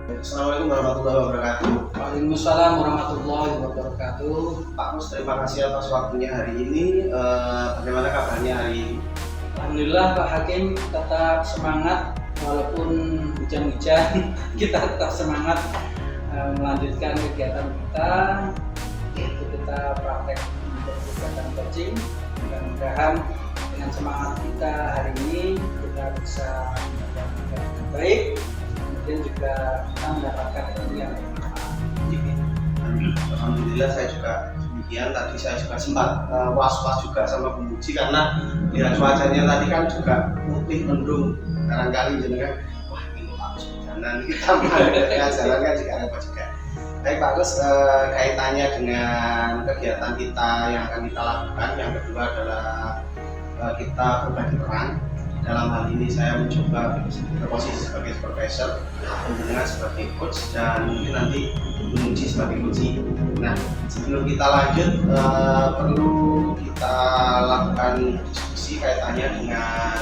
Assalamualaikum warahmatullahi wabarakatuh. Waalaikumsalam warahmatullahi wabarakatuh. Pak Mus, terima kasih atas waktunya hari ini. Bagaimana kabarnya hari ini? Alhamdulillah Pak Hakim, tetap semangat walaupun hujan-hujan. Kita tetap semangat melanjutkan kegiatan kita, yaitu kita praktek untuk kegiatan coaching. Mudah-mudahan dengan semangat kita hari ini kita bisa mendapatkan yang baik, kemudian juga kita mendapatkan ilmu yang bermanfaat. Alhamdulillah saya juga demikian. Tadi saya juga sempat was-was juga sama pemuji karena lihat cuacanya tadi kan juga putih mendung. Barangkali jenengan wah ini harus hujanan kita jalan kan juga repot juga. Baik Pak Gus, kaitannya dengan kegiatan kita yang akan kita lakukan, yang kedua adalah kita berbagi peran. Dalam hal ini saya mencoba berposisi sebagai supervisor, dengan sebagai coach, dan mungkin nanti menguji sebagai coach. Nah, sebelum kita lanjut, perlu kita lakukan diskusi kaitannya dengan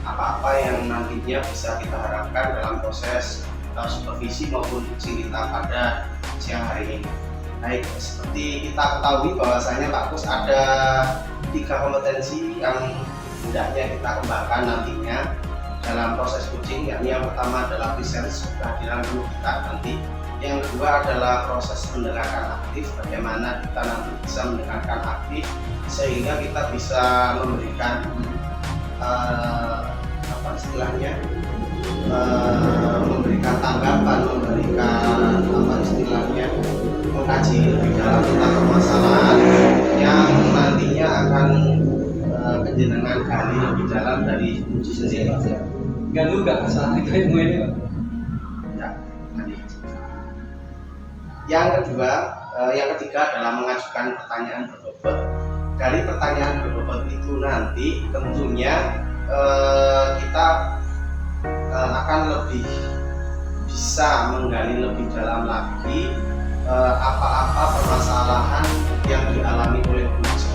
apa-apa yang nantinya bisa kita harapkan dalam proses supervisi maupun coaching kita pada siang hari ini. Baik, seperti kita ketahui bahwasanya Pak Gus ada 3 kompetensi yang hendaknya kita kembangkan nantinya dalam proses coaching, yakni yang pertama adalah presence, kehadiran guru kita nanti. Yang kedua adalah proses mendengarkan aktif, bagaimana kita nanti bisa mendengarkan aktif sehingga kita bisa memberikan apa istilahnya, memberikan tanggapan, memberikan apa istilahnya, mengkaji lebih dalam tentang permasalahan yang nantinya akan penjenengan gali lebih dalam dari uji sendiri. Ganggu nggak masalah itu ilmu ini Pak? Ya, tadi. Yang kedua, yang ketiga adalah mengajukan pertanyaan berbobot. Dari pertanyaan berbobot itu nanti tentunya kita akan lebih bisa menggali lebih dalam lagi apa-apa permasalahan yang dialami oleh uji,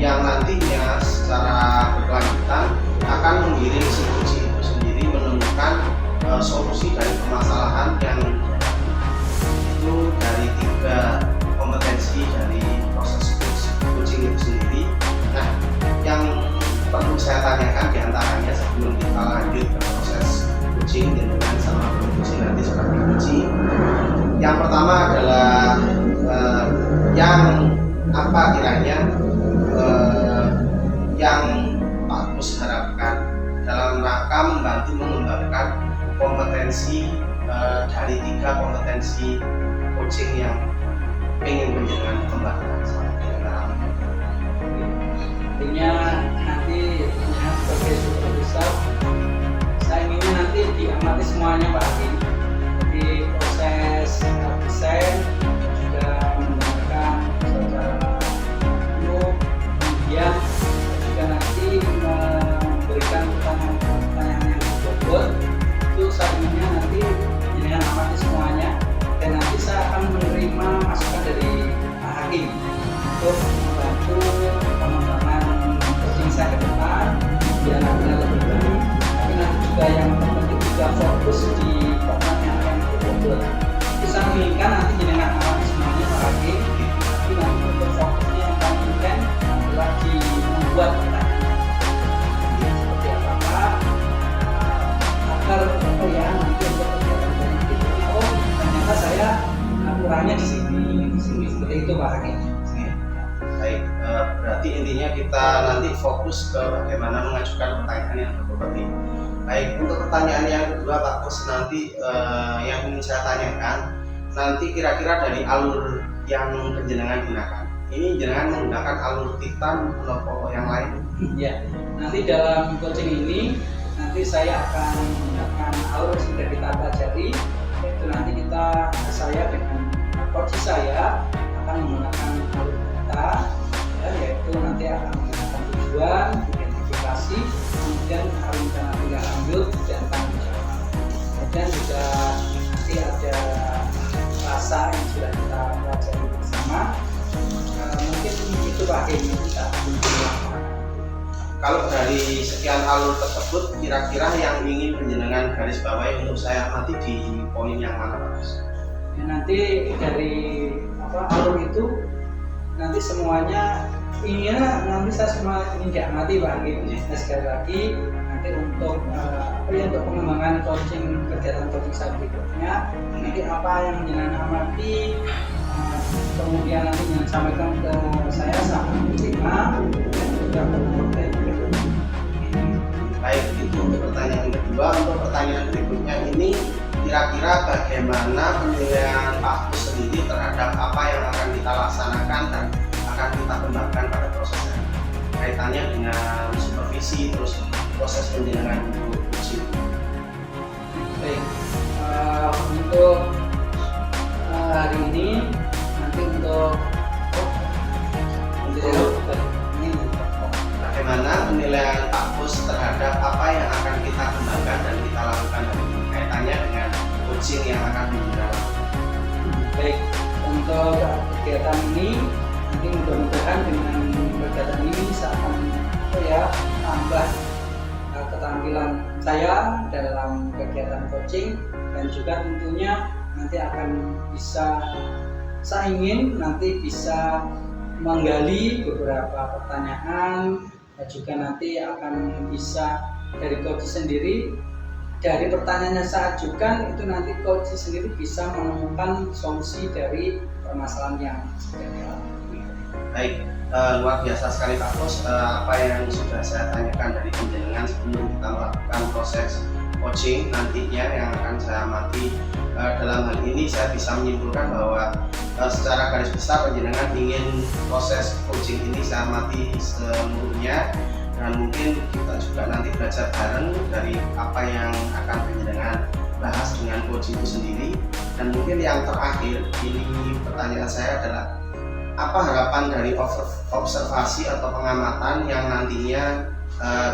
yang nantinya secara berkelanjutan akan menggiring si uji itu sendiri menemukan solusi dari permasalahan yang itu dari 3 kompetensi dari proses coaching itu sendiri. Nah, yang perlu saya tanyakan diantaranya sebelum kita lanjut ke proses coaching dengan sama coaching nanti seperti coaching. Yang pertama adalah yang apa kiranya yang Pak Gus harapkan dalam rangka membantu mengembangkan kompetensi dari 3 kompetensi coaching yang ingin menjadikan kembangkan Artinya nanti sebagai supervisor saya ingin nanti diamati semuanya Pak Hakim, jadi proses desain juga mendengarkan secara penuh, kemudian juga nanti memberikan pertanyaan-pertanyaan yang berbobot. Itu saya inginnya nanti dengan amati semuanya, dan nanti saya akan menerima masukan dari Pak Hakim untuk membantu pengembangan coaching saya ke depan biar nantinya lebih baik. Tapi nanti juga yang terpenting juga fokus di pertanyaan yang berbobot. Bisa menginginkan nanti dengan amati semuanya Pak Hakim, tapi nanti untuk fokusnya yang paling intens adalah di membuat pertanyaan seperti apa agar ya nanti untuk kegiatan berikutnya, oh ternyata saya kurangnya di sini seperti itu Pak Hakim. Baik, berarti intinya kita nanti fokus ke bagaimana mengajukan pertanyaan yang berbobot ini. Baik, untuk pertanyaan yang kedua Pak Gus, nanti yang ingin saya tanyakan, nanti kira-kira dari alur yang penjenengan gunakan, ini jenengan menggunakan alur Titan atau yang lain? Ya, nanti dalam coaching ini nanti saya akan menggunakan alur yang sudah kita pelajari, yaitu nanti saya dengan coach saya akan menggunakan alur kita, yaitu nanti akan menggunakan tujuan, identifikasi, kemudian rencana tindak lanjut dan tanggung jawab. Kemudian juga nanti ada rasa yang sudah kita pelajari bersama. Mungkin itu Pak Hakim kita Kalau dari sekian alur tersebut, kira-kira yang ingin penjenengan garis bawahi untuk saya amati di poin yang mana Pak Bos? Ya, nanti dari alur itu nanti semuanya inginnya nanti saya semua ingin diamati Pak Hakim. Nah, sekali lagi nanti untuk untuk pengembangan kegiatan coaching saya berikutnya, nanti apa yang menjenengan amati, kemudian nanti yang sampaikan ke saya sama terima dan juga Baik, itu untuk pertanyaan kedua. Untuk pertanyaan berikutnya ini, kira-kira bagaimana penilaian Pak Bos sendiri terhadap apa yang akan kita laksanakan dan akan kita kembangkan pada prosesnya, kaitannya dengan supervisi terus proses penjenengan untuk uji. Baik, untuk hari ini nanti untuk bagaimana penilaian Pak Bos terhadap apa yang akan kita kembangkan dan kita lakukan hari ini, kaitannya dengan coaching yang akan dimulai. Baik, untuk kegiatan ini nanti mudah-mudahan dengan kegiatan ini saya akan tambah keterampilan saya dalam kegiatan coaching, dan juga tentunya nanti akan bisa, saya ingin nanti bisa menggali beberapa pertanyaan, dan juga nanti akan bisa dari coach sendiri, dari pertanyaan yang saya ajukan itu nanti coach sendiri bisa menemukan solusi dari permasalahan yang sedang dialami. Baik, luar biasa sekali Pak Bos apa yang sudah saya tanyakan dari penjenengan sebelum kita melakukan proses coaching nantinya yang akan saya amati. Dalam hal ini saya bisa menyimpulkan bahwa secara garis besar penjenengan ingin proses coaching ini saya amati seluruhnya, dan mungkin kita juga nanti belajar bareng dari apa yang akan penjenengan bahas dengan coaching itu sendiri. Dan mungkin yang terakhir ini pertanyaan saya adalah, apa harapan dari observasi atau pengamatan yang nantinya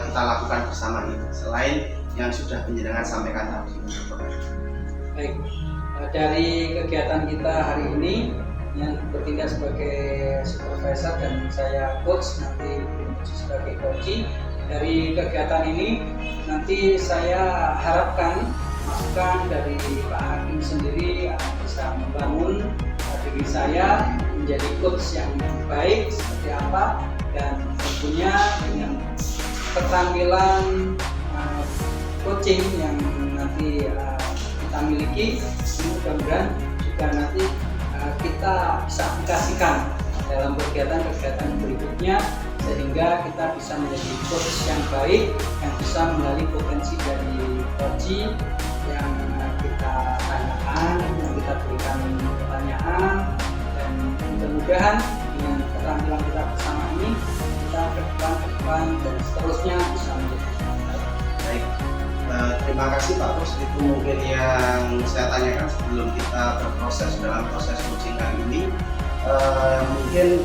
kita lakukan bersama ini selain yang sudah penjenengan sampaikan tadi? Baik, dari kegiatan kita hari ini yang bertindak sebagai supervisor dan saya coach, nanti sebagai coaching. Dari kegiatan ini nanti saya harapkan masukan dari Pak Hakim sendiri akan bisa membangun diri saya menjadi coach yang baik seperti apa, dan tentunya dengan keterampilan coaching yang nanti kita miliki, mudah-mudahan juga nanti kita bisa aplikasikan dalam kegiatan-kegiatan berikutnya, sehingga kita bisa menjadi coach yang baik yang bisa menggali potensi dari coaching yang kita tanyakan, yang kita berikan pertanyaan, dan mudah-mudahan dengan keterampilan kita bersama ini kita ke depan dan seterusnya bisa menjadi baik. Terima kasih Pak Bos, itu mungkin yang saya tanyakan sebelum kita berproses dalam proses coaching kali ini. Mungkin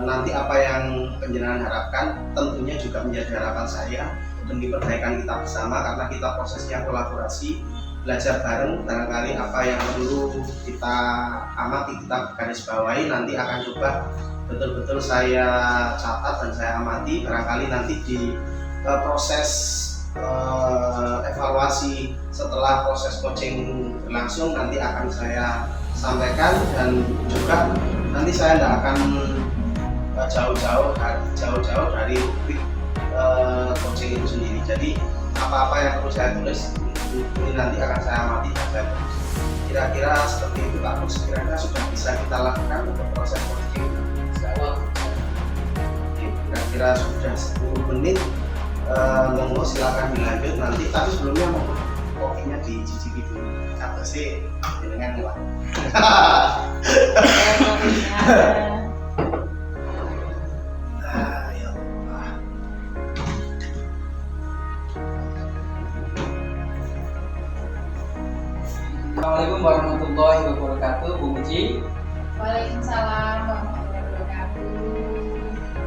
nanti apa yang penjenengan harapkan tentunya juga menjadi harapan saya demi perbaikan kita bersama, karena kita prosesnya kolaborasi, belajar bareng. Barangkali apa yang perlu kita amati, kita garis bawahi, nanti akan coba betul-betul saya catat dan saya amati. Barangkali nanti di proses evaluasi setelah proses coaching berlangsung nanti akan saya sampaikan, dan juga nanti saya tidak akan jauh-jauh dari rubrik coaching itu sendiri. Jadi apa-apa yang perlu saya tulis ini nanti akan saya amati dan saya tulis. Kira-kira seperti itu Pak Bos, kira-kira sudah bisa kita lakukan untuk proses coaching. Kira-kira sudah 10 menit. Monggo silakan dilanjut nanti, tapi sebelumnya mau kopinya dicicipi dulu. Apa sih dengan Pak? Assalamualaikum warahmatullahi wabarakatuh, Bu Muji. Waalaikumsalam warahmatullahi wabarakatuh.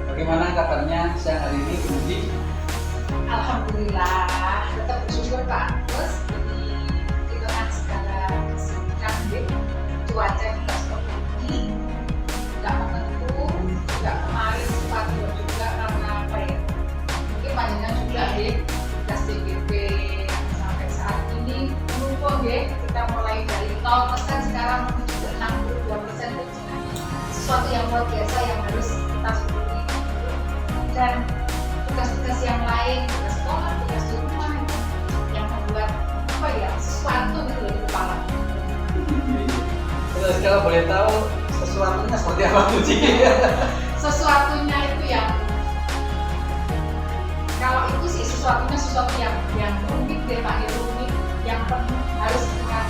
Bagaimana kabarnya siang hari ini, Bu Muji? Alhamdulillah, tetap bersyukur Pak Bos. Ini dengan segala kesibukan, cuaca juga seperti ini, nggak menentu, nggak kemarin sempat juga karena 0% sekarang menuju ke 62% itu sesuatu yang luar biasa yang harus kita syukuri. Dan tugas-tugas yang lain, tugas sekolah, tugas di rumah yang membuat apa ya, sesuatu gitu di kepala. Terus kalau boleh tahu sesuatunya seperti apa tuh Ci? Sesuatunya itu yang kalau itu sih sesuatunya sesuatu yang rumit deh Pak, rumit yang penuh harus dengan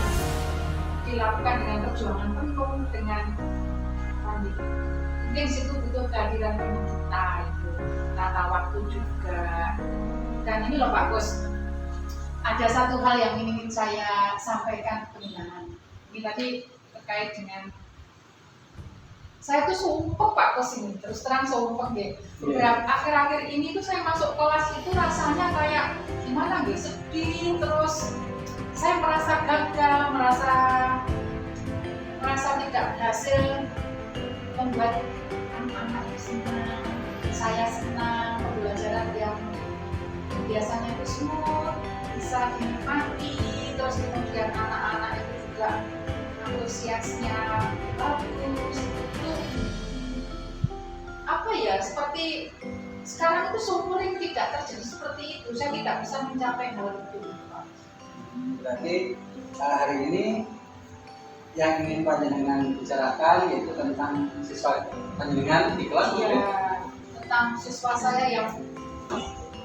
dilakukan dengan perjuangan penuh, dengan mungkin situ butuh kehadiran penuh kita itu, tata waktu juga. Dan ini loh Pak Gus, ada satu hal yang ingin saya sampaikan pendengaran. Ini tadi terkait dengan saya tuh sumpah Pak Gus ini, terus terang sumpah deh. Akhir-akhir ini tuh saya masuk kelas itu rasanya kayak gimana gitu, sedih, terus saya merasa gagal, merasa tidak berhasil membuat anak-anak senang, saya senang, pembelajaran yang biasanya itu smooth, bisa dinikmati, terus kemudian anak-anak itu juga antusiasnya bagus. Itu apa ya, seperti sekarang itu seumuring tidak terjadi seperti itu, saya tidak bisa mencapai hal itu. Berarti hari ini yang ingin panjenengan bicarakan yaitu tentang siswa panjenengan di kelas ya, tentang siswa saya yang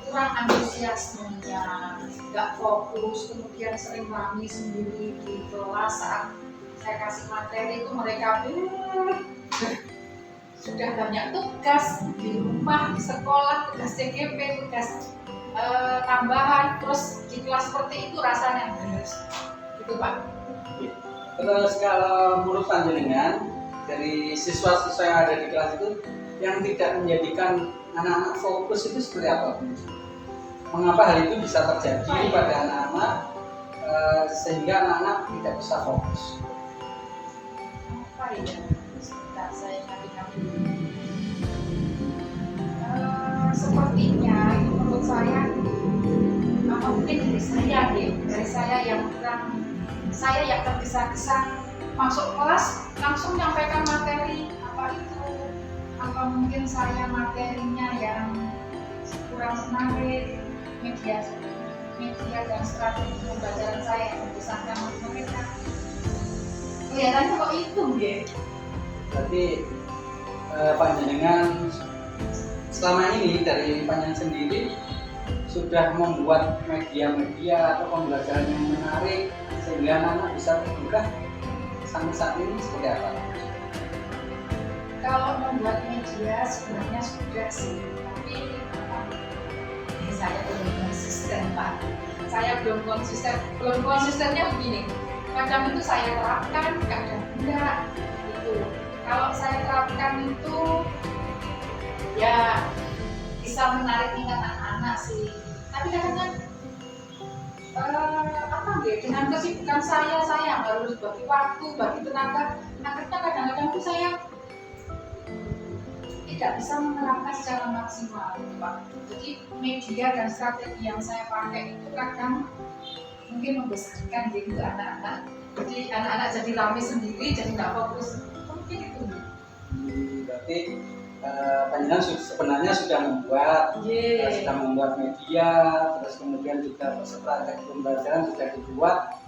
kurang antusiasmenya, nggak fokus, kemudian sering nangis sendiri di kelas saat saya kasih materi itu mereka sudah banyak tugas di rumah, di sekolah, tugas CGP, tugas tambahan, terus di kelas seperti itu rasanya gitu Pak. Terus kalau menurut panjenengan dari siswa-siswa yang ada di kelas itu yang tidak menjadikan anak-anak fokus itu seperti apa? Mengapa hal itu bisa terjadi pada anak-anak sehingga anak-anak tidak bisa fokus? Apa ya? Sebentar saya ingat dulu. Sepertinya itu menurut saya mungkin dari saya yang kurang, saya yang tergesa-gesa masuk kelas langsung menyampaikan materi apa mungkin saya materinya yang kurang menarik, media dan strategi pembelajaran saya yang membesarkan mereka. Kelihatannya kok itu gitu. Berarti panjenengan selama ini dari panjenengan sendiri sudah membuat media-media atau pembelajaran yang menarik sehingga anak-anak bisa terbuka sampai saat ini seperti apa? Kalau membuat media sebenarnya sudah sih, tapi saya belum konsisten Pak. Saya belum konsistennya begini. Kadang itu saya terapkan, kadang enggak gitu. Kalau saya terapkan itu ya bisa menarik minat anak-anak sih. Tapi kadang-kadang dengan kesibukan saya harus bagi waktu, bagi tenaga, akhirnya kadang-kadang itu saya tidak bisa menerapkan secara maksimal Pak. Jadi media dan strategi yang saya pakai itu kadang mungkin membesarkan gitu anak-anak. Jadi anak-anak jadi rame sendiri, jadi nggak fokus. Mungkin itu. Berarti panjenengan sebenarnya sudah membuat media, terus kemudian juga strategi pembelajaran sudah dibuat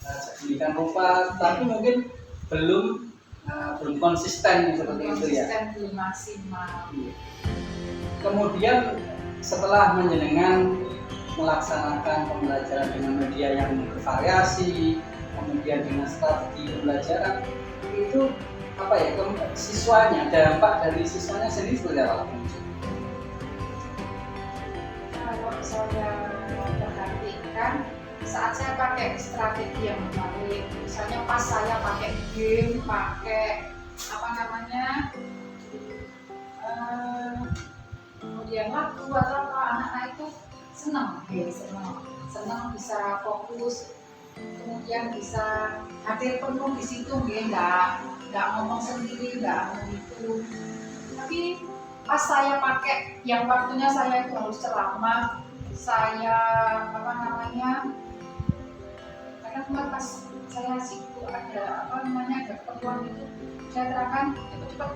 sedemikian rupa, tapi mungkin belum konsisten seperti itu ya. Belum maksimal. Kemudian setelah panjenengan melaksanakan pembelajaran dengan media yang bervariasi, kemudian dengan strategi pembelajaran itu siswanya, dampak dari siswanya sendiri seperti apa? Kalau saya perhatikan saat saya pakai strategi yang baik, misalnya pas saya pakai game, kemudian lagu atau apa, anak-anak itu senang bisa fokus, kemudian bisa hadir penuh di situ, nggak ngomong sendiri, nggak gitu. Tapi pas saya pakai yang waktunya saya itu harus ceramah, saya kira kemarin pas saya situ ada ada keperluan itu, saya terangkan cepat-cepat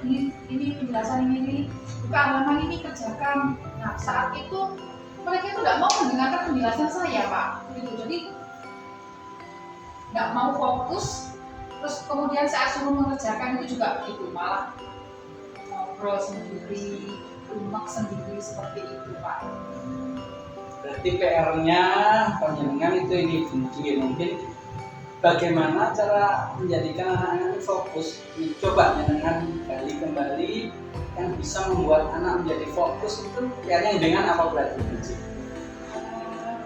ini penjelasan ini buka halaman ini kerjakan. Nah saat itu mereka itu nggak mau mendengarkan penjelasan saya Pak, gitu. Jadi nggak mau fokus, terus kemudian saya suruh mengerjakan itu juga begitu, malah ngobrol sendiri, rumek sendiri seperti itu Pak. Berarti PR-nya panjenengan itu ini mungkin bagaimana cara menjadikan anak-anak fokus. Coba panjenengan gali kembali yang bisa membuat anak menjadi fokus itu PR-nya dengan apa berarti?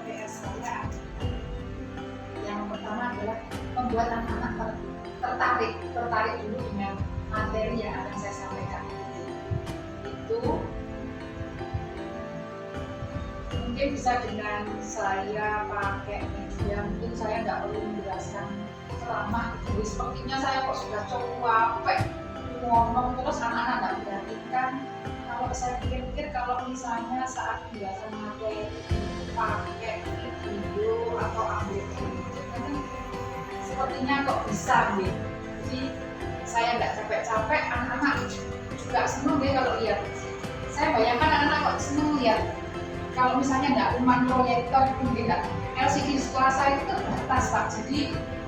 PR saya yang pertama adalah membuat anak-anak tertarik dulu dengan materi yang akan saya sampaikan. Itu mungkin bisa dengan saya pakai media, mungkin saya nggak perlu menjelaskan selama itu. Sepertinya saya kok sudah capek ngomong terus anak-anak nggak perhatikan. Kalau saya pikir-pikir, kalau misalnya saat penjelasan materi pakai video atau ambil video, sepertinya kok bisa gitu. Jadi saya nggak capek-capek, anak-anak juga seneng deh kalau lihat. Saya bayangkan anak-anak kok seneng lihat. Kalau misalnya nggak cuma proyektor, mungkin nggak LCD di sekolah saya itu terbatas Pak, jadi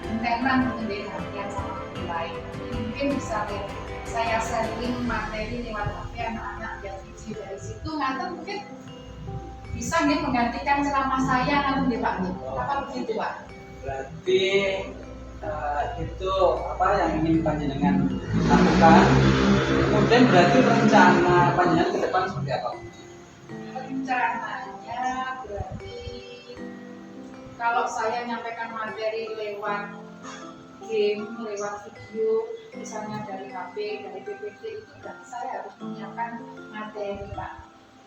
internet mungkin dia perhatian sama lain. Mungkin bisa lihat saya sharing materi lewat HP anak-anak lihat video dari situ, nanti mungkin bisa nih menggantikan ceramah saya nanti Pak. Apa begitu Pak? Berarti itu apa yang ingin panjenengan lakukan. Kemudian berarti rencana panjenengan ke depan seperti apa? Rencananya berarti kalau saya nyampaikan materi lewat game, lewat video, misalnya dari HP, dari PPT, itu berarti saya harus menyiapkan materi Pak.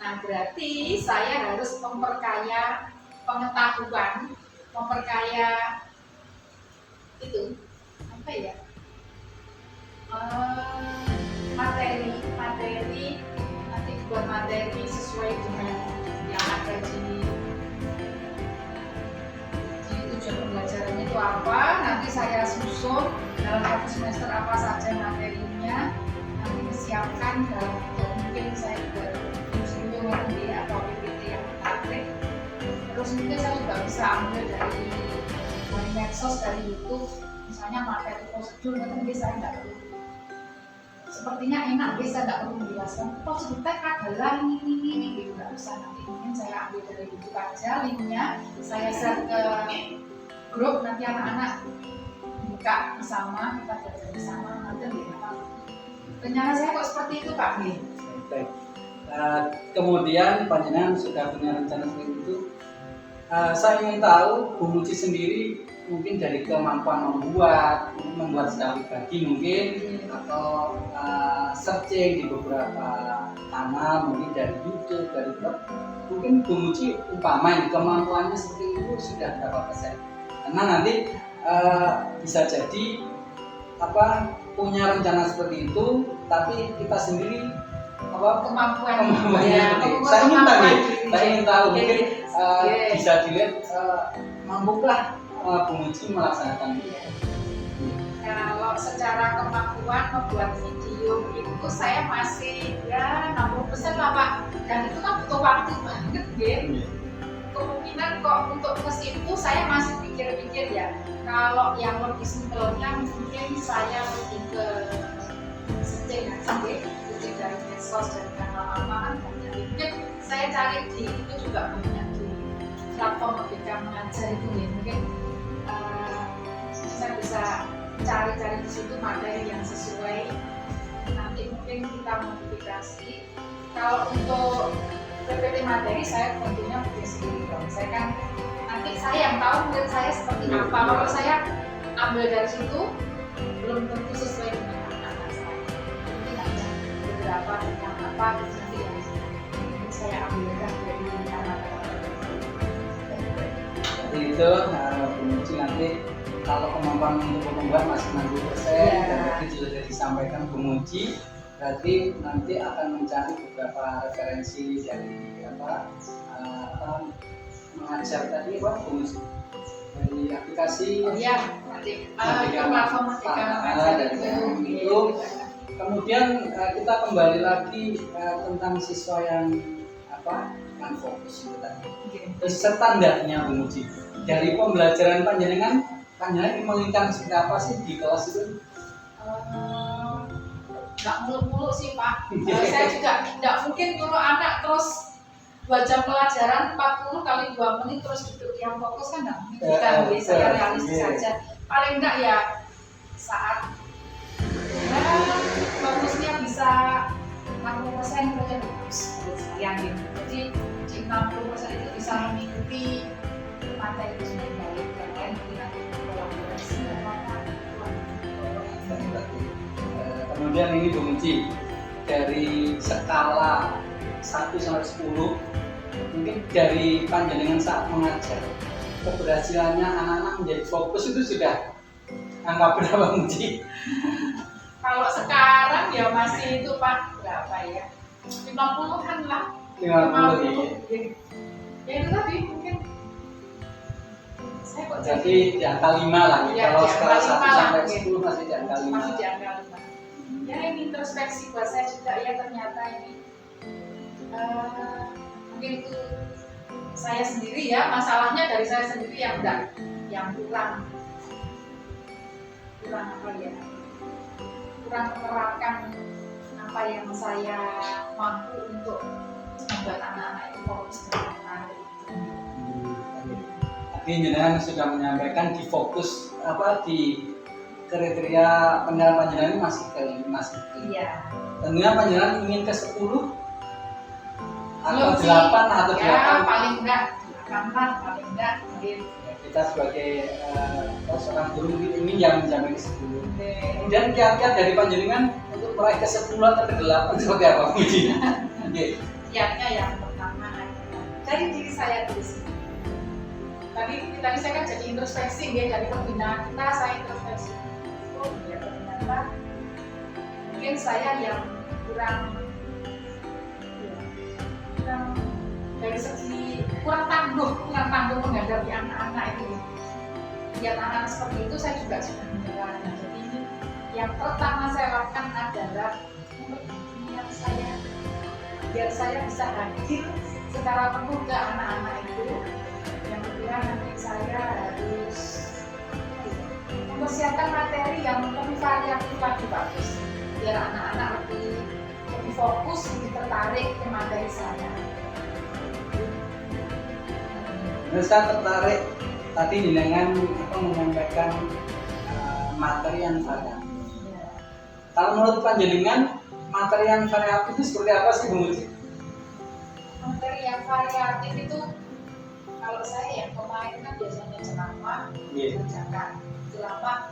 Nah berarti saya harus memperkaya pengetahuan, memperkaya itu apa ya, materi nanti buat materi sesuai dengan yang ada di tujuan pembelajarannya itu apa, nanti saya susun dalam satu semester apa saja materinya, nanti disiapkan dalam bentuk mungkin saya juga video atau PPT yang menarik. Terus mungkin saya juga bisa ambil dari medsos, dari YouTube, misalnya materi prosedur, nanti saya nggak perlu, sepertinya enak bisa nggak perlu menjelaskan prosedur tek adalah ini gitu, nggak usah. Nanti mungkin saya ambil dari YouTube aja linknya, saya share ke grup, nanti anak-anak buka bersama, kita belajar bersama, nanti lihat apa. Rencana saya kok seperti itu Pak. Baik. Kemudian panjenengan sudah punya rencana seperti itu. Saya ingin tahu Bu Muci sendiri mungkin dari kemampuan membuat secara pribadi mungkin, atau searching di beberapa kanal, mungkin dari YouTube, dari blog, mungkin Bu Muci umpamain kemampuannya seperti itu sudah berapa persen? Karena nanti bisa jadi punya rencana seperti itu, tapi kita sendiri kemampuannya saya ingin tahu mungkin bisa dilihat mampukah Bu Muci melaksanakan itu. Kalau secara kemampuan membuat video itu saya masih ya 60% lah Pak, dan itu kan butuh waktu banget gitu. Kemungkinan kok untuk ke situ saya masih pikir-pikir ya. Kalau yang lebih simpelnya mungkin saya lebih ke searching aja gitu, searching dari medsos, dari kanal apa kan banyak. Mungkin saya cari di itu juga banyak di platform Merdeka Mengajar itu ya. Mungkin saya bisa cari-cari di situ materi yang sesuai. Nanti mungkin kita modifikasi. Kalau untuk PPT materi saya tentunya bikin sendiri dong. Saya kan nanti saya yang tahu murid saya seperti apa. Kalau saya ambil dari situ belum tentu sesuai dengan anak-anak saya. Mungkin ada beberapa tentang apa nanti yang saya ambilkan dari anak-anak. Jadi itu Bu Muci nanti kalau kemampuan untuk membuat masih 60%, dan itu sudah disampaikan Bu Muci, berarti nanti akan mencari beberapa referensi dari mengajar tadi Bu Muci. dari aplikasi. Oh iya, nanti Merdeka platform Merdeka Mengajar dari itu. itu. Kemudian kita kembali lagi tentang siswa yang yang fokus itu tadi. Terus standarnya Bu Muji dari pembelajaran panjenengan menginginkan seperti apa sih di kelas itu? Nggak muluk-muluk sih Pak. Saya juga nggak mungkin kalau anak terus 2 jam pelajaran 40 kali 2 menit terus duduk yang fokus kan nggak mungkin. Kan saya realistis saja. Paling enggak ya saat fokusnya bisa 60% saja bagus menurut saya gitu. Jadi di 60% itu bisa mengikuti materi itu dengan baik. Yang lain mungkin kolaborasi apa-apa. Kemudian ini Bu Muji dari skala 1 sampai 10 mungkin dari panjenengan saat mengajar keberhasilannya anak-anak menjadi fokus itu sudah angka berapa Bu Muji? Kalau sekarang ya masih itu Pak, berapa ya? 50-an lah. 50 ya. Ya itu tadi mungkin saya kok Jadi di angka 5 lah ya. Ya, Kalau di skala angka 1 5 sampai lah, 10 masih di angka 5. masih di angka 5. Ya ini introspeksi buat saya juga ya ternyata ini mungkin itu saya sendiri ya, masalahnya dari saya sendiri yang enggak, yang kurang apa ya, kurang menerapkan apa yang saya mampu untuk membuat anak-anak itu fokus dengan materi itu. Tapi jenengan sudah menyampaikan di fokus di kriteria penilaian panjenengan ini masih Iya. tentunya panjenengan ingin ke 10 atau Belum sih. 8 atau 8. Ya paling enggak 8 paling enggak mungkin. Kita sebagai seorang guru ini yang menjamin ke 10. Kemudian kiat-kiat dari panjenengan untuk meraih ke 10 atau ke 8 seperti apa Muji? Kiatnya yang pertama dari diri saya dulu sih. Tadi saya kan jadi introspeksi ya, dari pembinaan kita saya introspeksi. Oh ya ternyata mungkin saya yang kurang dari segi kurang tangguh menghadapi anak-anak itu. Lihat anak seperti itu saya juga sudah mendengar. Jadi ini yang pertama saya lakukan adalah memperhatikan saya biar saya bisa hadir secara penuh ke anak-anak itu. Yang kedua nanti saya harus mempersiapkan materi yang lebih variatif lagi bagus biar anak-anak lebih fokus, lebih tertarik ke materi saya. Saya tertarik tadi dengan menyampaikan materi yang variatif. Kalau menurut panjenengan materi yang variatif itu seperti apa sih Bu Muji? Materi yang variatif itu kalau saya yang pemain kan biasanya ceramah,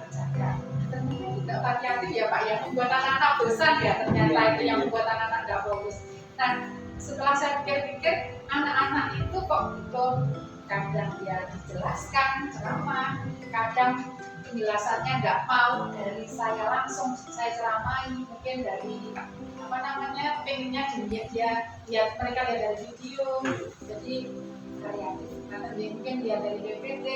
kerjakan, dan mungkin tidak variatif ya Pak ya, membuat anak-anak bosan ya ternyata itu yang membuat anak-anak nggak fokus. Nah setelah saya pikir-pikir anak-anak itu kok butuh, kadang dia dijelaskan ceramah, kadang penjelasannya nggak mau dari saya langsung saya ceramai, mungkin dari pengennya dia lihat mereka lihat dari video, jadi variatif. Karena mungkin lihat dari PPT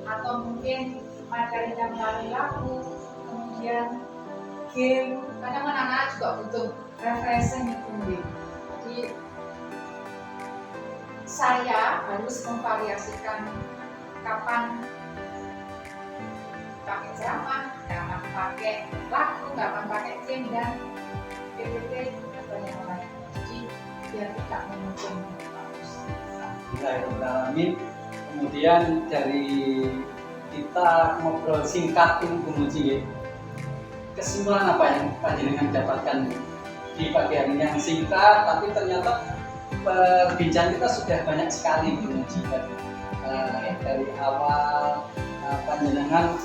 atau mungkin materinya melalui lagu, kemudian game. Kadang anak-anak juga butuh refreshing itu. Jadi saya harus memvariasikan kapan pakai ceramah, kapan pakai lagu, kapan pakai game dan PPT atau yang lain. Jadi biar tidak menunjukkan. Bismillahirrahmanirrahim. Kemudian dari kita ngobrol singkat ini Bu Muji ya. Kesimpulan apa yang panjenengan dapatkan di pagi hari yang singkat, tapi ternyata perbincangan kita sudah banyak sekali Bu Muji. Dari awal panjenengan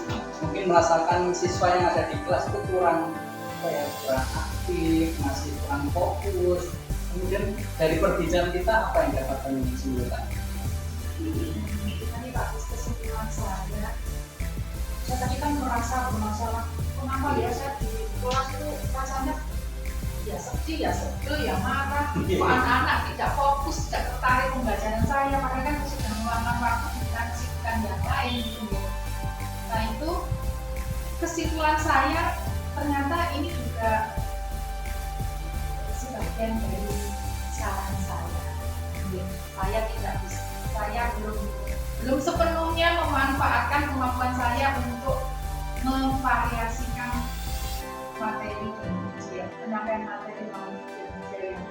mungkin merasakan siswa yang ada di kelas itu kurang aktif, masih kurang fokus. Kemudian dari perbincangan kita apa yang dapat panjenengan simpulkan? Tadi bagus kesimpulan saya tadi kan merasa bermasalah, kenapa ya saya di kelas itu rasanya ya sedih, ya sebel, ya marah, anak-anak tidak fokus, tidak tertarik pembelajaran saya, mereka kan sudah meluangkan waktu dengan kesibukan yang lain. ini gitu. Nah itu kesimpulan saya ternyata ini juga sebagian dari kesalahan saya. Saya tidak bisa, saya belum sepenuhnya memanfaatkan kemampuan saya untuk memvariasikan materi pengajian, penyampaian materi melalui pengajian yang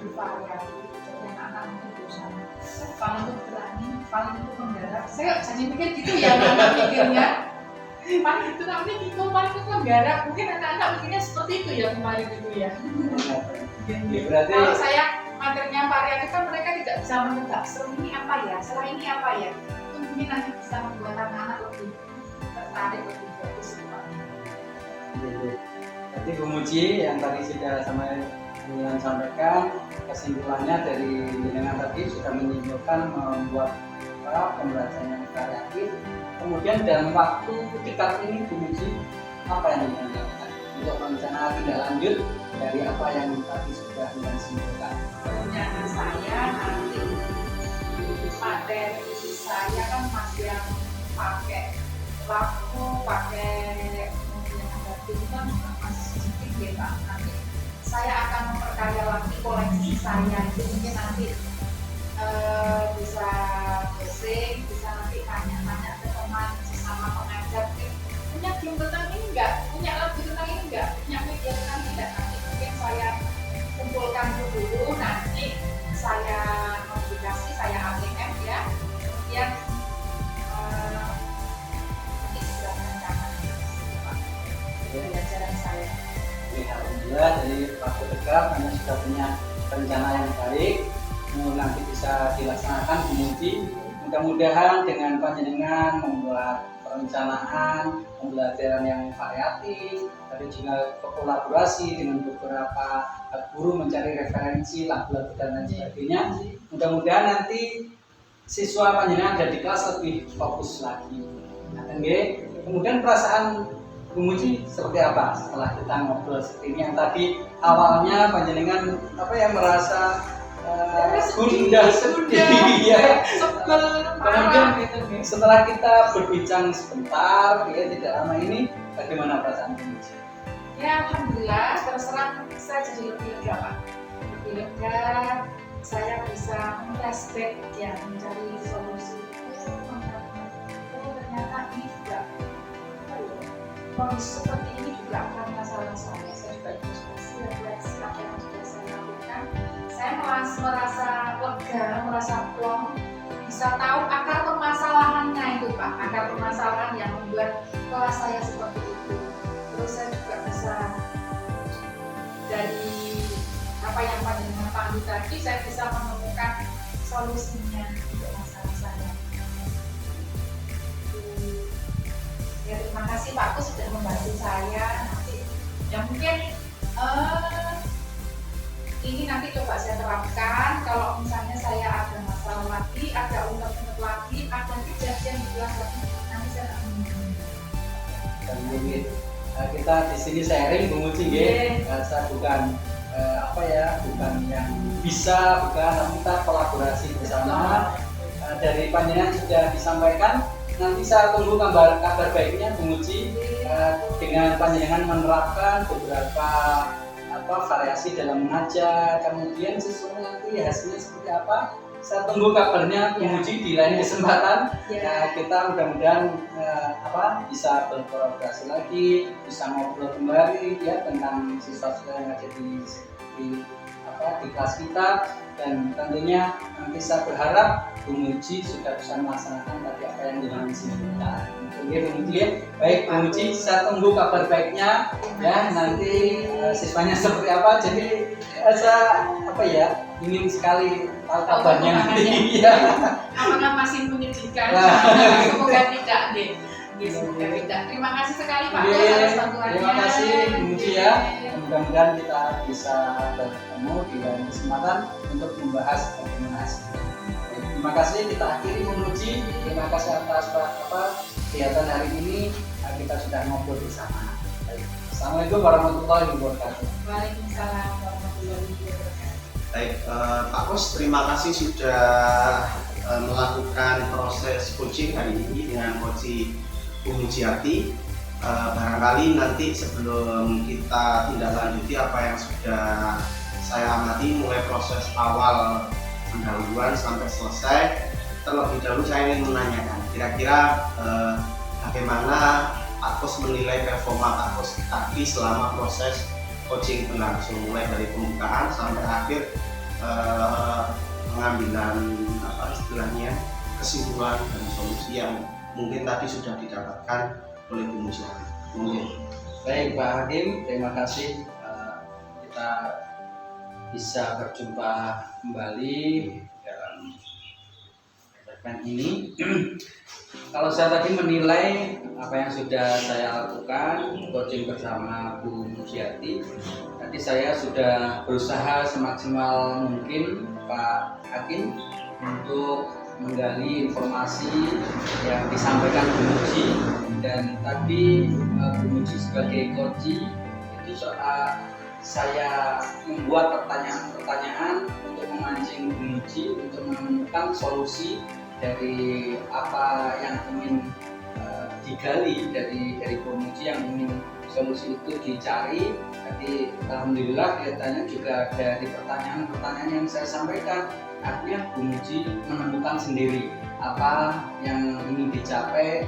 bervariasi. Jadi anak-anak mungkin bosan, paling itu berani, paling itu menggarap. Saya jadi mikir gitu ya, anak mikirnya. Paling itu namanya gitu, paling itu menggarap. Mungkin anak-anak mikirnya seperti itu ya kemarin itu ya. Ya, berarti Kalau saya materinya variatif kan mereka tidak bisa menebak setelah ini apa ya, setelah ini apa ya. Itu mungkin nanti bisa membuat anak-anak lebih tertarik, lebih fokus. Jadi Bu Muji yang tadi sudah dengan sampaikan kesimpulannya dari jenengan tadi sudah menyimpulkan membuat pembelajaran yang variatif. Kemudian dalam waktu dekat ini Bu Muji apa yang dilakukan untuk rencana tindak lanjut dari apa yang tadi sudah disimpulkan? Rencana saya nanti materi saya kan masih yang pakai lampu, pakai mobil yang ada pintar masih sedikit ya Pak. Nanti saya akan memperkaya lagi koleksi saya itu mungkin nanti bisa browsing, bisa nanti tanya-tanya ke teman sesama pengajar punya game tentang ini enggak, punya lagu tentang ini enggak, punya media tentang ini enggak. Nanti mungkin saya kumpulkan dulu, nanti saya modifikasi, saya ATM ya, kemudian nanti sudah merencanakan pembelajaran saya. Alhamdulillah dari waktu dekat Anda sudah punya rencana yang baik, nanti bisa dilaksanakan Bu Muji. Mudah-mudahan dengan panjenengan membuat perencanaan pembelajaran yang variatif, tapi juga kolaborasi dengan beberapa guru mencari referensi lagu-lagu dan lain sebagainya. Mudah-mudahan nanti siswa panjenengan ada di kelas lebih fokus lagi. Nah, kemudian perasaan Bu Muji seperti apa setelah kita ngobrol seperti ini yang tadi awalnya panjenengan merasa gundah sedih ya. Kemudian setelah kita berbincang sebentar ya tidak lama ini bagaimana perasaan Bu Muji? Ya alhamdulillah terserah saya jadi lebih lega Pak, lebih lega. Saya bisa flashback ya, mencari solusi. Ternyata ini juga kondisi seperti ini juga karena masalah saya juga introspeksi refleksi apa yang sudah saya lakukan. Saya merasa lega, merasa plong, bisa tahu akar permasalahannya itu Pak, akar permasalahan yang membuat kelas saya seperti itu. Terus saya juga bisa dari apa yang panjenengan panggil tadi, saya bisa menemukan solusinya untuk masalah saya. Ya, terima kasih Pak Kus sudah membantu saya. Nanti ya mungkin ini nanti coba saya terapkan. Kalau misalnya saya ada masalah lagi, ada unek-unek lagi, ada kejadian di kelas lagi, nanti saya akan Dan mungkin kita di sini sharing Bu Muji nggih. Saya bukan bukan yang bisa, bukan kita kolaborasi bersama. Dari panjenengan sudah disampaikan. Nanti saya tunggu kabar baiknya Bu Muji dengan panjenengan menerapkan beberapa variasi dalam mengajar, kemudian sesuai nanti hasilnya seperti apa. Saya tunggu kabarnya Bu Muji di lain kesempatan. Kita mudah-mudahan bisa berkolaborasi lagi, bisa ngobrol kembali ya tentang siswa-siswa yang ada di kelas kita, dan tentunya nanti saya berharap Bu Muji sudah bisa melaksanakan tadi apa yang dilakukan. Oke Bu Muji, baik Bu Muji, saya tunggu kabar baiknya ya nanti siswanya seperti apa. Jadi saya ingin sekali tahu kabarnya nanti. Apakah masih menyedihkan? Semoga tidak deh. Semoga tidak. Terima kasih sekali Pak atas bantuannya. Terima kasih Bu Muji ya. Mudah-mudahan kita bisa bertemu di lain kesempatan untuk membahas bagaimana hasilnya. Terima kasih, kita akhiri Bu Muji. Terima kasih atas kegiatan hari ini. Kita sudah ngobrol bersama. Assalamualaikum warahmatullahi wabarakatuh. Waalaikumsalam warahmatullahi wabarakatuh. Baik, Pak Kus, terima kasih sudah melakukan proses coaching hari ini dengan Coach Bu Mujiati. Barangkali nanti sebelum kita tindak lanjuti apa yang sudah saya amati mulai proses awal pendahuluan sampai selesai, terlebih dahulu saya ingin menanyakan kira-kira bagaimana Pak Kus menilai performa Pak Kus tadi selama proses coaching berlangsung, mulai dari pembukaan sampai akhir pengambilan istilahnya kesimpulan dan solusi yang mungkin tadi sudah didapatkan oleh Bu Mujiati. Mungkin. Baik Pak Hakim, terima kasih kita bisa berjumpa kembali dalam segmen ini. Kalau saya tadi menilai apa yang sudah saya lakukan coaching bersama Bu Mujiati, tadi saya sudah berusaha semaksimal mungkin Pak Hakim untuk menggali informasi yang disampaikan Bu Muji, dan tadi Bu Muji sebagai coach itu soal saya membuat pertanyaan-pertanyaan untuk memancing Bu Muji untuk menemukan solusi dari apa yang ingin digali dari Bu Muji, yang ingin solusi itu dicari. Jadi alhamdulillah kelihatannya juga dari pertanyaan-pertanyaan yang saya sampaikan, akhirnya Bu Muji menemukan sendiri apa yang ingin dicapai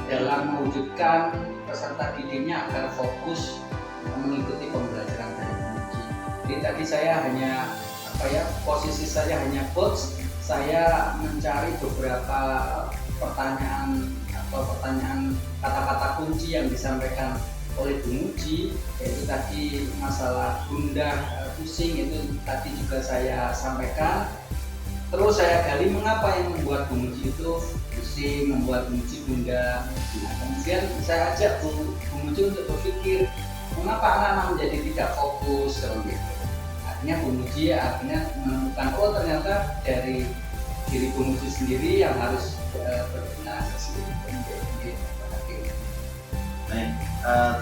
dalam mewujudkan peserta didiknya agar fokus mengikuti pembelajaran dari Bu Muji. Jadi tadi saya hanya posisi saya hanya coach, saya mencari beberapa pertanyaan kata-kata kunci yang disampaikan oleh Bu Muji, yaitu tadi masalah gundah, pusing, itu tadi juga saya sampaikan. Terus saya gali mengapa yang membuat Bu Muji itu pusing, membuat Bu Muji gundah. Nah, kemudian saya ajak Bu Muji untuk berpikir mengapa anak-anak menjadi tidak fokus gitu. Akhirnya Bu Muji menemukan ternyata dari diri Bu Muji sendiri yang harus berbenah sesuatu. Baik,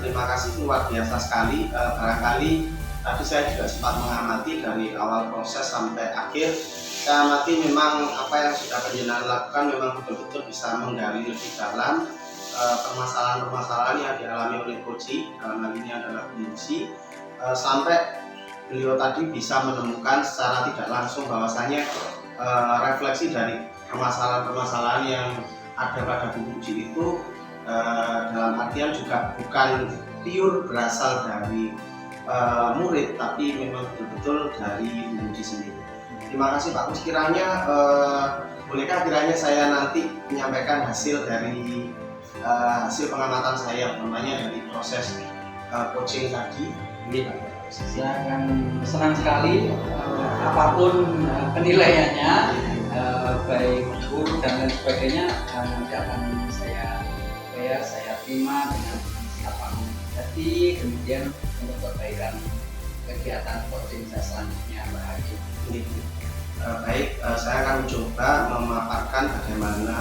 terima kasih, luar biasa sekali. Barangkali tadi saya juga sempat mengamati dari awal proses sampai akhir. Saya amati memang apa yang sudah penjenengan lakukan memang betul-betul bisa menggali lebih dalam permasalahan-permasalahan yang dialami oleh Coach, dalam hal ini adalah Bu Muji, sampai beliau tadi bisa menemukan secara tidak langsung bahwasanya refleksi dari permasalahan-permasalahan yang ada pada Bu Muji itu dalam artian juga bukan pure berasal dari murid, tapi memang betul-betul dari Bu Muji sendiri. Terima kasih Pak Kus. Kiranya bolehkah kiranya saya nanti menyampaikan hasil dari hasil pengamatan saya, namanya dari proses coaching tadi. Saya akan senang sekali apapun penilaiannya, baik buruk dan lain sebagainya, nanti akan saya terima dengan lapang hati, kemudian untuk perbaikan kegiatan coaching saya selanjutnya, Mbak Hakim. Baik, saya akan mencoba memaparkan bagaimana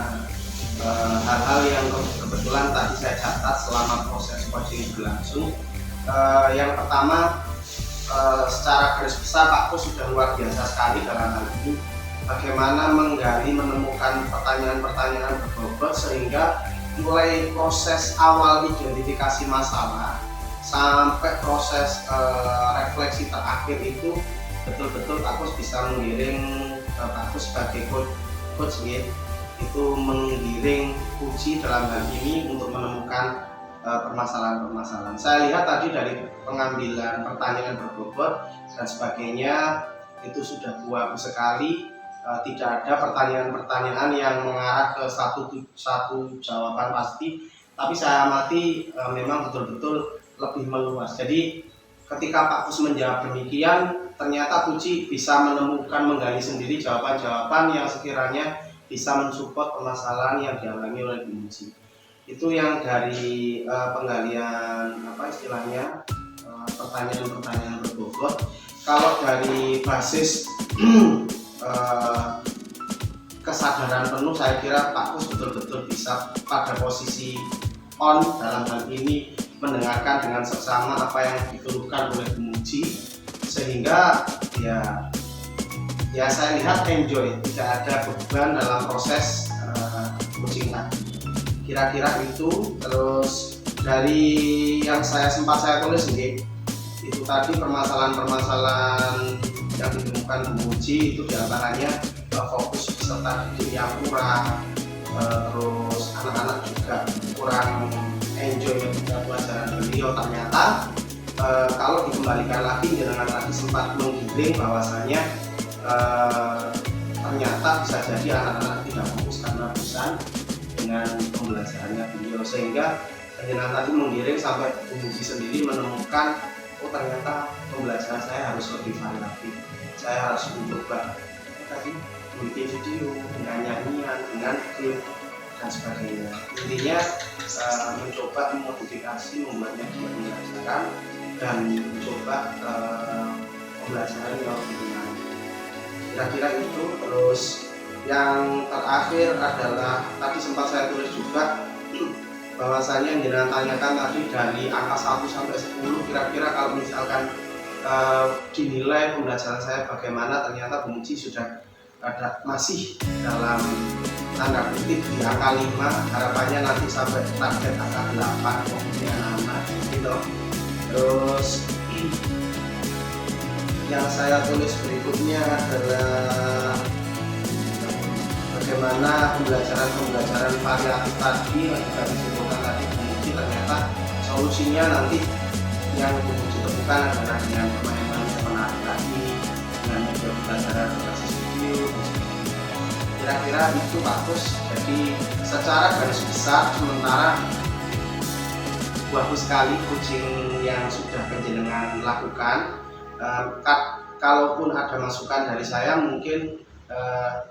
hal-hal yang kebetulan tadi saya catat selama proses coaching berlangsung. Yang pertama, secara garis besar Pak Kus sudah luar biasa sekali dalam hal ini, bagaimana menggali, menemukan pertanyaan-pertanyaan berbobot sehingga mulai proses awal identifikasi masalah sampai proses refleksi terakhir itu betul-betul Pak Kus bisa menggiring, Pak Kus sebagai coach itu menggiring kunci dalam hal ini untuk menemukan permasalahan-permasalahan. Saya lihat tadi dari pengambilan pertanyaan berbobot dan sebagainya itu sudah bagus sekali. Tidak ada pertanyaan-pertanyaan yang mengarah ke satu jawaban pasti, tapi saya amati memang betul-betul lebih meluas. Jadi ketika Pak Kus menjawab demikian, ternyata Puji bisa menemukan, menggali sendiri jawaban-jawaban yang sekiranya bisa mensupport permasalahan yang dialami oleh Bu Muji. Itu yang dari penggalian pertanyaan-pertanyaan berbobot. Kalau dari basis kesadaran penuh, saya kira Pak Kus betul-betul bisa pada posisi on dalam hal ini, mendengarkan dengan seksama apa yang dikeluhkan oleh Bu Muji, sehingga ya ya saya lihat enjoy, tidak ada beban dalam proses coaching tadi. Kira-kira itu. Terus dari yang sempat saya tulis nih, itu tadi permasalahan-permasalahan yang ditemukan Bu Muji itu diantaranya fokus peserta didik yang kurang, terus anak-anak juga kurang enjoy ketika pelajaran beliau. Ternyata kalau dikembalikan lagi dengan tadi sempat menggiring bahwasanya ternyata bisa jadi anak-anak tidak fokus karena bosan dengan pembelajarannya beliau, sehingga dengan tadi menggiring sampai Bu Muji sendiri menemukan oh ternyata pembelajaran saya harus lebih variatif, saya harus mencoba tadi bikin video dengan nyanyian, dengan film dan sebagainya. Intinya mencoba memodifikasi, membuatnya buat pembelajaran dan mencoba pembelajaran yang lebih ringan. Kira-kira itu. Terus yang terakhir adalah tadi sempat saya tulis juga bahwasanya yang jenengan tanyakan tadi dari angka 1 sampai 10, kira-kira kalau misalkan dinilai pembelajaran saya bagaimana, ternyata Bu Muji sudah masih dalam tanda kutip di angka 5, harapannya nanti sampai target angka 8 pokoknya anak gitu. Terus yang saya tulis berikutnya adalah bagaimana pembelajaran variatif tadi yang juga disebutkan tadi Bu Muji, ternyata solusinya nanti yang Bu Muji temukan adalah dengan permainan menarik tadi, dengan metode pembelajaran berbasis video. Kira-kira itu bagus. Jadi secara garis besar sementara bagus sekali coaching yang sudah penjenengan lakukan. Kalaupun ada masukan dari saya mungkin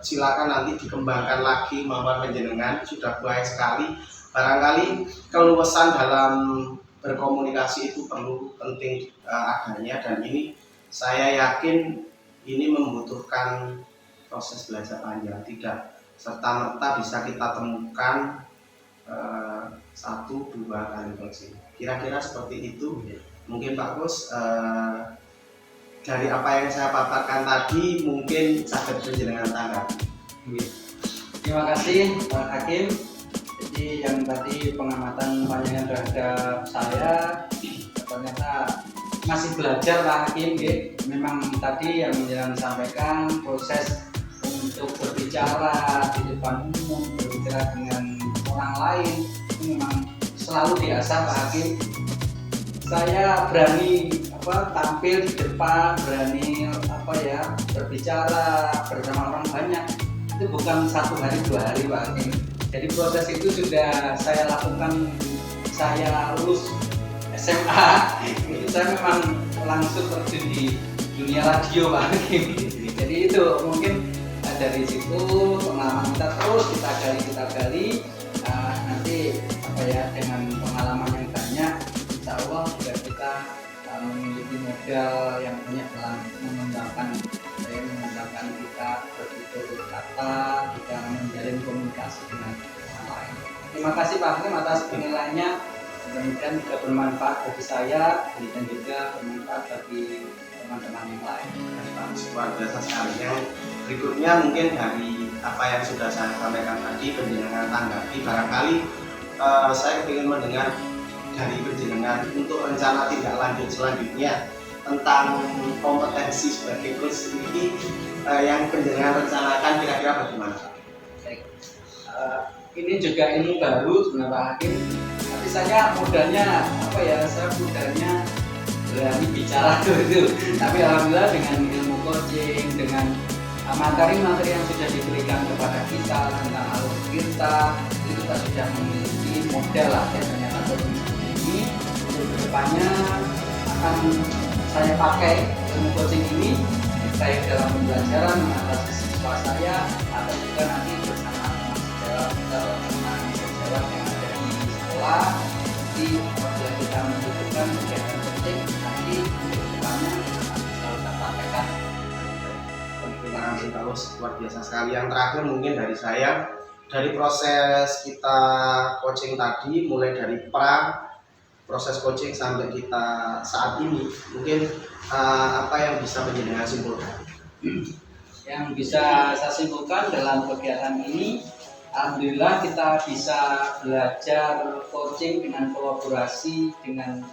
silakan nanti dikembangkan lagi mawar penjenengan, sudah baik sekali. Barangkali keluasan dalam berkomunikasi itu perlu penting adanya, dan ini saya yakin ini membutuhkan proses belajar panjang, tidak serta-merta bisa kita temukan 1-2 kali coaching. Kira-kira seperti itu. Mungkin Pak Kus dari apa yang saya paparkan tadi mungkin sangat penjenengan tanggapi. Terima kasih Pak Hakim. Jadi yang tadi pengamatan panjang terhadap saya, ternyata masih belajar Pak Hakim. Memang tadi yang jangan sampaikan proses untuk berbicara di depan umum, berbicara dengan orang lain itu memang selalu diasah Pak Hakim. Saya berani tampil di depan, berani berbicara bersama orang banyak, itu bukan 1 hari 2 hari Pak Hakim. Jadi proses itu sudah saya lakukan, saya lulus SMA itu saya memang langsung terjun di dunia radio Pak Hakim. Jadi itu mungkin dari situ pengalaman kita terus kita gali nanti dengan pengalaman yang banyak, insya Allah juga kita memiliki modal yang banyak dalam mengembangkan kita bertutur berkata, kita menjalin komunikasi dengan orang lain. Terima kasih Pak Hakim atas penilaiannya, mudah-mudahan juga bermanfaat bagi saya dan juga bermanfaat bagi teman-teman yang lain. Luar biasa sekali. Yang berikutnya mungkin dari apa yang sudah saya sampaikan tadi, penjenengan tanggapi, barangkali saya ingin mendengar dari penjenengan untuk rencana tindak lanjut selanjutnya tentang kompetensi sebagai coach ini yang penjenengan rencanakan kira-kira bagaimana? Baik. Ini juga ilmu baru sebenarnya Pak Hakim, tapi saya mudahnya saya mudahnya berani bicara itu. Tapi alhamdulillah dengan ilmu coaching, dengan materi-materi yang sudah diberikan kepada kita tentang alur kita, itu kita sudah memiliki model lah ya, ternyata coaching ini untuk kedepannya akan saya pakai ilmu coaching ini baik dalam pembelajaran mengatasi siswa saya atau juga nanti bersama teman sejawat yang ada di sekolah. Jadi apabila kita membutuhkan kegiatan coaching nanti kedepannya selalu kita praktekkan. Terima kasih Pak Kus, luar biasa sekali. Yang terakhir mungkin dari saya, dari proses kita coaching tadi, mulai dari proses coaching sampai kita saat ini, mungkin apa yang bisa menjadi simpulkan? Yang bisa saya simpulkan dalam kegiatan ini, alhamdulillah kita bisa belajar coaching dengan kolaborasi dengan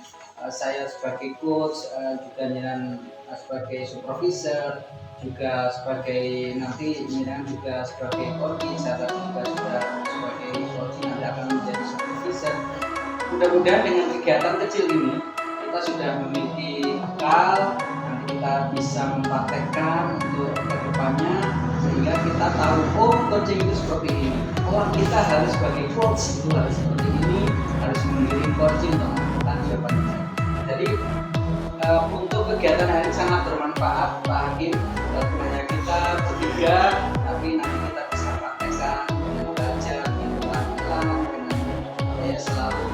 saya sebagai coach, juga dengan sebagai supervisor, juga sebagai nanti juga sebagai coaching, saya juga sudah sebagai coaching nanti akan menjadi supervisor. Mudah-mudahan dengan kegiatan kecil ini kita sudah memiliki bekal, nanti kita bisa mempraktekkan untuk kedepannya sehingga kita tahu oh coaching itu seperti ini, oh kita harus sebagai coach itu harus seperti ini, harus mengirim coaching untuk melakukan jawabannya. Jadi untuk kegiatan hari ini sangat bermanfaat Pak Hakim, bukan hanya kita bertiga tapi nanti kita bisa praktekkan dengan belajar dengan pengalaman dengan selalu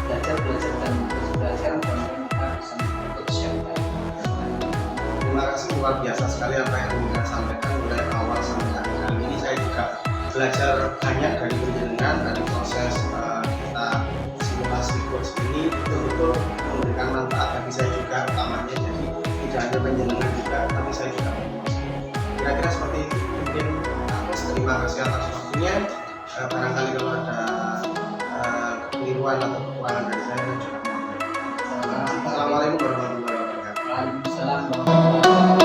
belajar dan terus belajar dan kita bisa coach yang baik. Terima kasih, luar biasa sekali apa yang Anda sampaikan mulai awal sampai akhir. Kali ini saya juga belajar banyak dari penjelasan dari proses kita simulasi course ini, betul-betul memberikan manfaat bagi saya juga utamanya. Jadi tidak hanya penjelasan juga, tapi saya juga memotivasi. Kira-kira seperti itu. Mungkin aku terima kasih atas waktunya. Barangkali kalau ada kekeliruan atau kekurangan dari saya juga mohon maaf. Assalamualaikum warahmatullahi wabarakatuh. Waalaikumsalam warahmatullahi wabarakatuh.